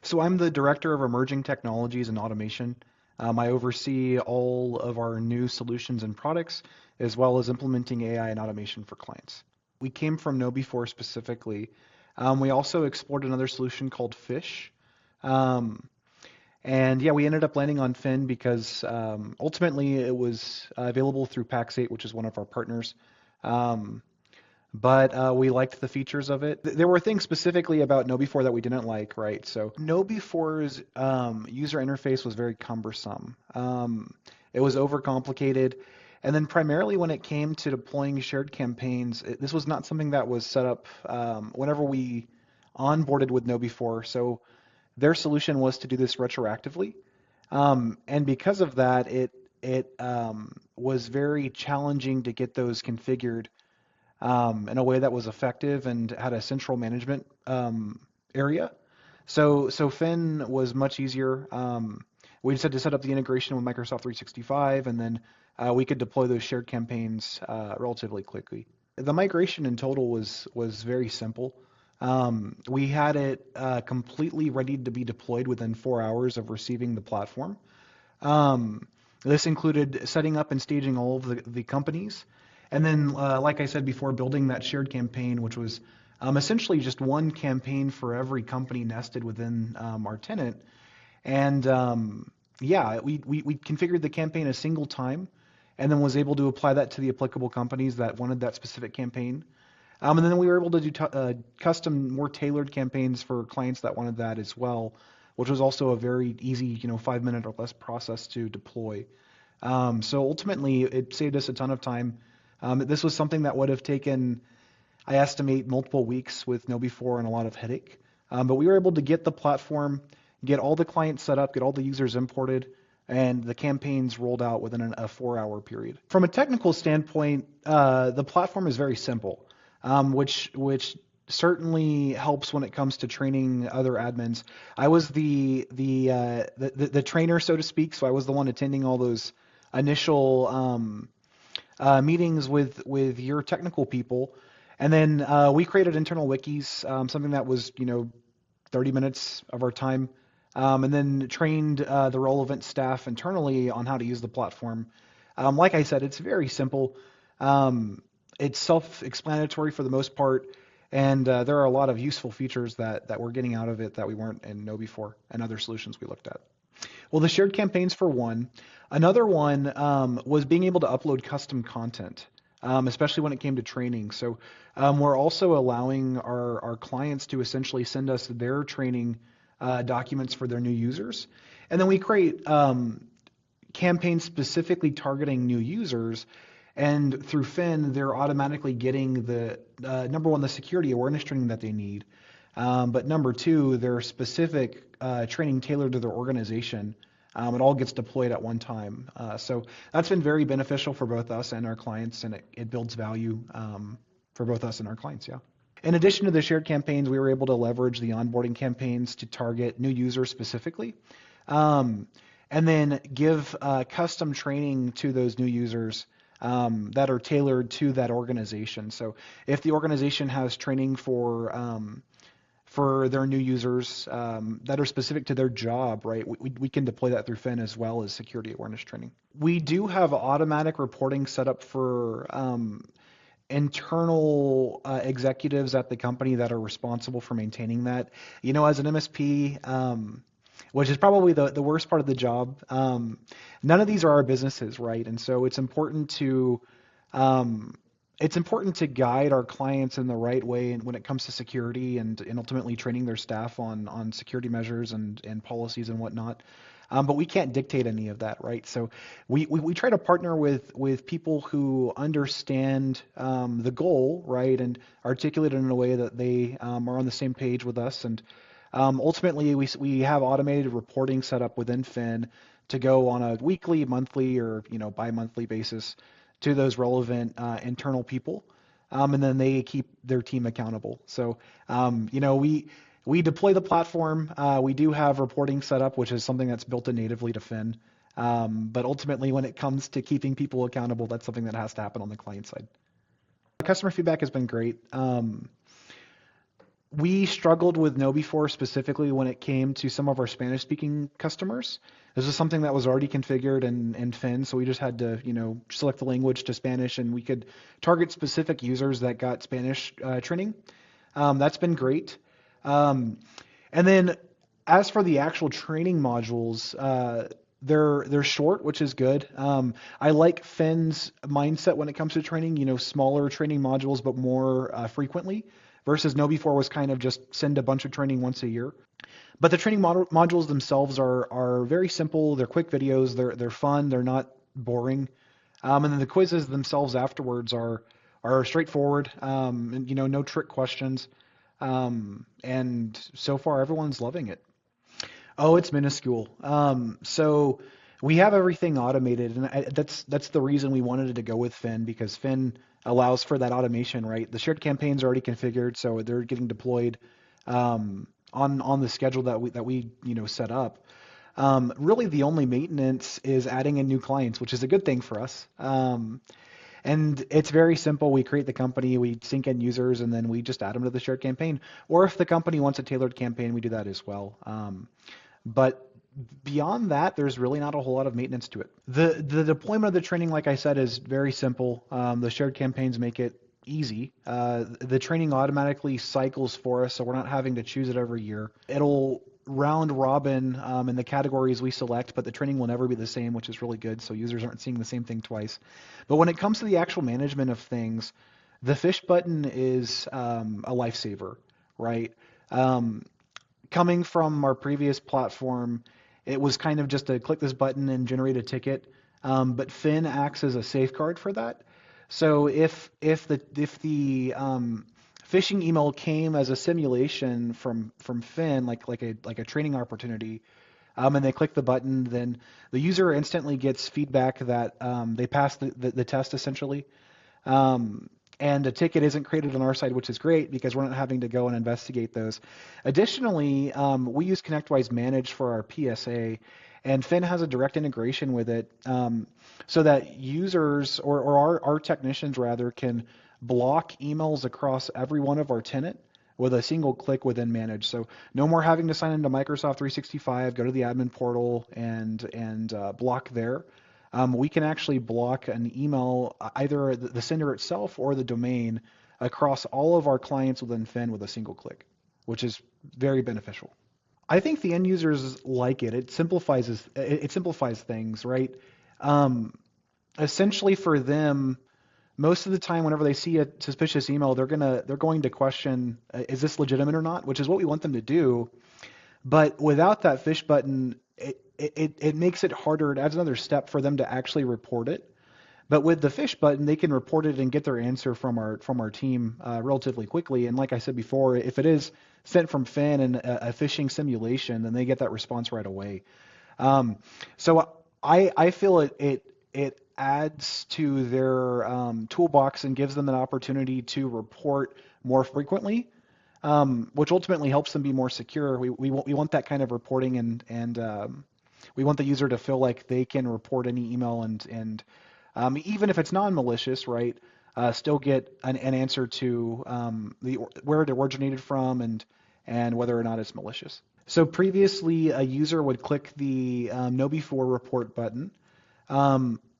So I'm the Director of Emerging Technologies and Automation. I oversee all of our new solutions and products, as well as implementing AI and automation for clients. We came from KnowBe4 specifically. We also explored another solution called Fish. Um, and yeah, we ended up landing on Phin because ultimately it was available through Pax8, which is one of our partners. Um, but we liked the features of it. There were things specifically about KnowBe4 that we didn't like, right? So KnowBe4's user interface was very cumbersome. It was overcomplicated. And then primarily when it came to deploying shared campaigns, this was not something that was set up whenever we onboarded with KnowBe4. So their solution was to do this retroactively. And because of that, it was very challenging to get those configured in a way that was effective and had a central management area. So Phin was much easier. We just had to set up the integration with Microsoft 365, and then we could deploy those shared campaigns relatively quickly. The migration in total was very simple. We had it completely ready to be deployed within 4 hours of receiving the platform. Um, this included setting up and staging all of the companies. And then, like I said before, building that shared campaign, which was essentially just one campaign for every company nested within our tenant. And yeah, we configured the campaign a single time and then was able to apply that to the applicable companies that wanted that specific campaign. And then we were able to do custom, more tailored campaigns for clients that wanted that as well, which was also a very easy, 5 minute or less process to deploy. So ultimately, it saved us a ton of time. This was something that would have taken, I estimate, multiple weeks with KnowBe4 and a lot of headache. But we were able to get the platform, get all the clients set up, get all the users imported, and the campaigns rolled out within a 4 hour period. From a technical standpoint, the platform is very simple, which certainly helps when it comes to training other admins. I was the trainer, so to speak, so I was the one attending all those initial meetings with your technical people, and then we created internal wikis, something that was 30 minutes of our time, and then trained the relevant staff internally on how to use the platform. Like I said, it's very simple. It's self-explanatory for the most part, and there are a lot of useful features that we're getting out of it that we weren't in KnowBe4 and other solutions we looked at. Well, the shared campaigns for one. Another one was being able to upload custom content, especially when it came to training. So we're also allowing our clients to essentially send us their training documents for their new users. And then we create campaigns specifically targeting new users. And through Phin, they're automatically getting the number one, the security awareness training that they need. But number two, their specific training tailored to their organization. It all gets deployed at one time. So that's been very beneficial for both us and our clients, and it builds value for both us and our clients, yeah. In addition to the shared campaigns, we were able to leverage the onboarding campaigns to target new users specifically, and then give custom training to those new users that are tailored to that organization. So if the organization has training for their new users that are specific to their job, right? We can deploy that through Phin as well as security awareness training. We do have automatic reporting set up for internal executives at the company that are responsible for maintaining that. As an MSP, which is probably the worst part of the job, none of these are our businesses, right? And so it's important to guide our clients in the right way when it comes to security and ultimately training their staff on security measures and policies and whatnot. But we can't dictate any of that, right? So we try to partner with people who understand the goal, right, and articulate it in a way that they are on the same page with us. And ultimately, we have automated reporting set up within Phin to go on a weekly, monthly, or bi-monthly basis to those relevant internal people, and then they keep their team accountable. So, we deploy the platform. We do have reporting set up, which is something that's built in natively to Phin. But ultimately, when it comes to keeping people accountable, that's something that has to happen on the client side. Customer feedback has been great. We struggled with KnowBe4 specifically when it came to some of our Spanish-speaking customers. This is something that was already configured in Phin, so we just had to, select the language to Spanish, and we could target specific users that got Spanish training. That's been great. Um, and then as for the actual training modules, they're short, which is good. I like Phin's mindset when it comes to training. Smaller training modules, but more frequently. Versus KnowBe4 was kind of just send a bunch of training once a year. But the training modules themselves are very simple. They're quick videos. They're fun. They're not boring. And then the quizzes themselves afterwards are straightforward. And no trick questions. And so far everyone's loving it. Oh, it's minuscule. So we have everything automated, and that's the reason we wanted to go with Phin, because Phin allows for that automation, right? The shared campaigns are already configured, so they're getting deployed on the schedule that we set up. Really, the only maintenance is adding in new clients, which is a good thing for us. And it's very simple. We create the company, we sync in users, and then we just add them to the shared campaign. Or if the company wants a tailored campaign, we do that as well. But beyond that, there's really not a whole lot of maintenance to it. The deployment of the training, like I said, is very simple. The shared campaigns make it easy. The training automatically cycles for us, so we're not having to choose it every year. It'll round robin in the categories we select, but the training will never be the same, which is really good, so users aren't seeing the same thing twice. But when it comes to the actual management of things, the fish button is a lifesaver, right? Coming from our previous platform, it was kind of just to click this button and generate a ticket. But Phin acts as a safeguard for that. So if the phishing email came as a simulation from Phin, like a training opportunity, and they click the button, then the user instantly gets feedback that they passed the test essentially. And a ticket isn't created on our side, which is great because we're not having to go and investigate those. Additionally, we use ConnectWise Manage for our PSA, and Phin has a direct integration with it, so that users or our technicians rather can block emails across every one of our tenant with a single click within Manage. So no more having to sign into Microsoft 365, go to the admin portal and block there. We can actually block an email, either the sender itself or the domain, across all of our clients within Phin with a single click, which is very beneficial. I think the end users like it. It simplifies things, right? Essentially for them, most of the time, whenever they see a suspicious email, they're going to question, is this legitimate or not? Which is what we want them to do. But without that fish button, it makes it harder. It adds another step for them to actually report it. But with the fish button, they can report it and get their answer from our team relatively quickly. And like I said before, if it is sent from Phin and a phishing simulation, then they get that response right away. So I feel it adds to their toolbox and gives them an opportunity to report more frequently, which ultimately helps them be more secure. We want that kind of reporting, and we want the user to feel like they can report any email and even if it's non-malicious, right, still get an answer to where it originated from and whether or not it's malicious. So previously, a user would click the KnowBe4 report button.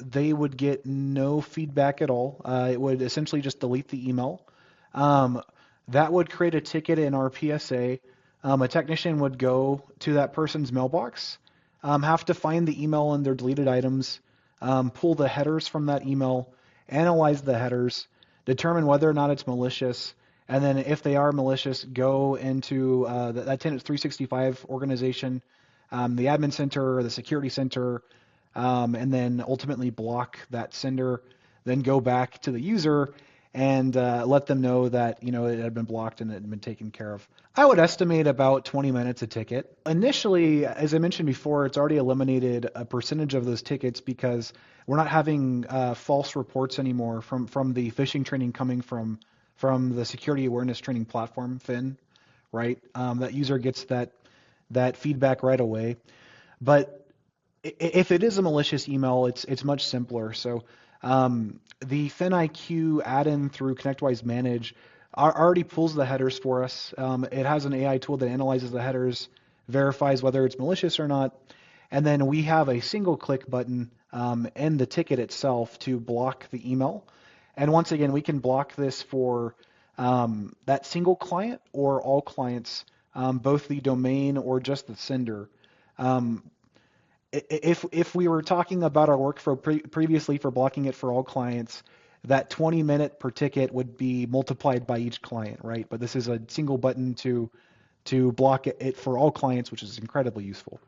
They would get no feedback at all. It would essentially just delete the email. That would create a ticket in our PSA. A technician would go to that person's mailbox, have to find the email in their deleted items, pull the headers from that email, analyze the headers, determine whether or not it's malicious, and then if they are malicious, go into that tenant's 365 organization, the admin center or the security center, and then ultimately block that sender, then go back to the user and let them know that it had been blocked and it had been taken care of. I would estimate about 20 minutes a ticket. Initially, as I mentioned before, it's already eliminated a percentage of those tickets because we're not having false reports anymore from the phishing training coming from the security awareness training platform, Phin, right? That user gets that feedback right away. But if it is a malicious email, it's much simpler. So the Phin IQ add-in through ConnectWise Manage already pulls the headers for us. It has an AI tool that analyzes the headers, verifies whether it's malicious or not, and then we have a single click button in the ticket itself to block the email. And once again, we can block this for that single client or all clients, both the domain or just the sender. Um, if we were talking about our workflow previously for blocking it for all clients, that 20-minute per ticket would be multiplied by each client, right? But this is a single button to block it for all clients, which is incredibly useful.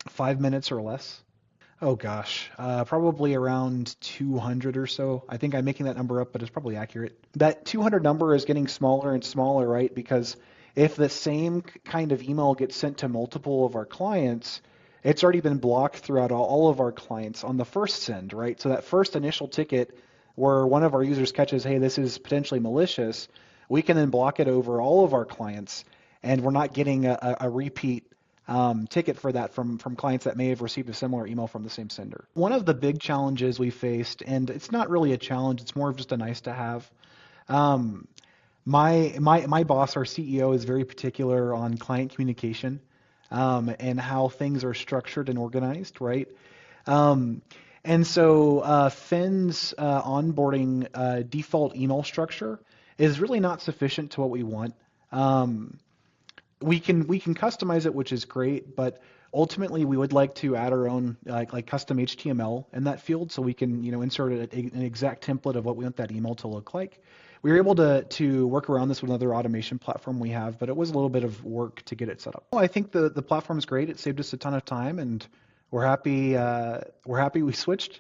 5 minutes or less. Oh gosh, probably around 200 or so. I think I'm making that number up, but it's probably accurate. That 200 number is getting smaller and smaller, right? Because if the same kind of email gets sent to multiple of our clients, it's already been blocked throughout all of our clients on the first send, right? So that first initial ticket where one of our users catches, hey, this is potentially malicious, we can then block it over all of our clients, and we're not getting a repeat ticket for that from clients that may have received a similar email from the same sender. One of the big challenges we faced, and it's not really a challenge, it's more of just a nice to have. My boss, our CEO, is very particular on client communication and how things are structured and organized, right? And so Phin's onboarding default email structure is really not sufficient to what we want. We can customize it, which is great, but ultimately we would like to add our own like custom HTML in that field, so we can insert an exact template of what we want that email to look like. We were able to work around this with another automation platform we have, but it was a little bit of work to get it set up. Well, I think the platform is great. It saved us a ton of time, and we're happy we switched.